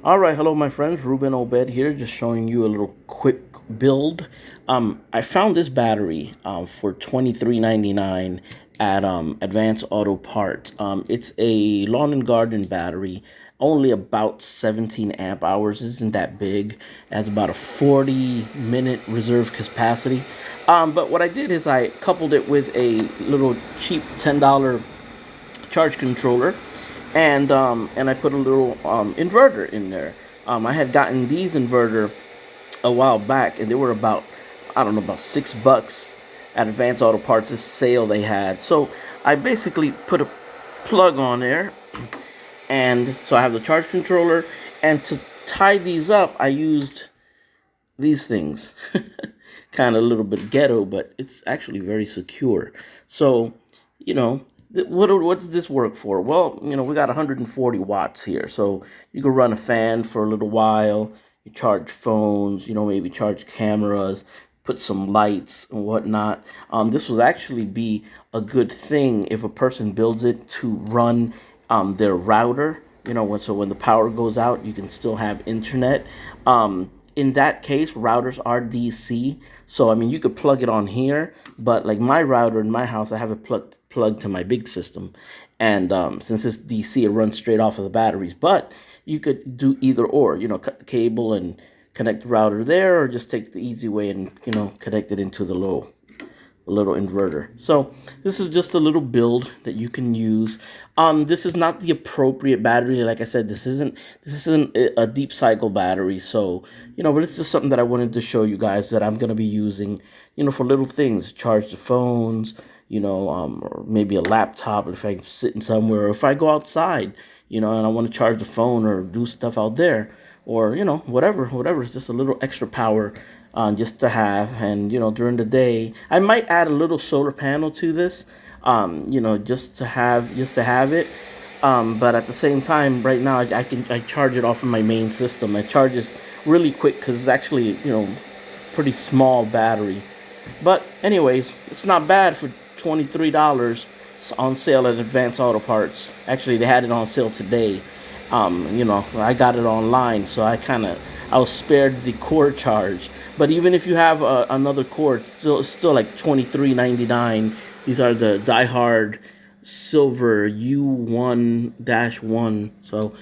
All right, hello, my friends. Ruben Obed here, just showing you a little quick build. I found this battery for $23.99 at Advanced Auto Parts. It's a lawn and garden battery, only about 17 amp hours. Isn't that big? It has about a 40-minute reserve capacity. But what I did is I coupled it with a little cheap $10 charge controller, and I put a little inverter in there. I had gotten these inverter a while back, and they were about, I don't know, about $6 at Advanced Auto Parts, this sale they had. So I basically put a plug on there, and so I have the charge controller, and to tie these up I used these things. Kind of a little bit ghetto, but it's actually very secure. So, you know, what does this work for? Well, we got 140 watts here, so you can run a fan for a little while. You charge phones, maybe charge cameras, put some lights and whatnot. This will actually be a good thing if a person builds it to run their router. So when the power goes out, you can still have internet. In that case, routers are DC. So, I mean, you could plug it on here, but like my router in my house, I have it plugged to my big system. And since it's DC, it runs straight off of the batteries. But you could do either or, cut the cable and connect the router there, or just take the easy way and, connect it into the little inverter. So this is just a little build that you can use. This is not the appropriate battery. Like I said, this isn't a deep cycle battery. So, but it's just something that I wanted to show you guys that I'm going to be using, for little things, charge the phones, or maybe a laptop if I'm sitting somewhere, or if I go outside, and I want to charge the phone or do stuff out there, or, whatever. It's just a little extra power just to have. And during the day I might add a little solar panel to this, just to have it. But at the same time, right now I charge it off of my main system. It charges really quick because it's actually pretty small battery. But anyways, it's not bad for $23. It's on sale at Advanced Auto Parts. Actually, they had it on sale today. I got it online, so I was spared the cord charge. But even if you have another cord, it's still like $23.99. These are the diehard silver U1-1. So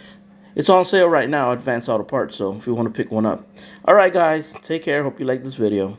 it's on sale right now at Advanced Auto Parts. So if you want to pick one up. All right, guys, take care. Hope you like this video.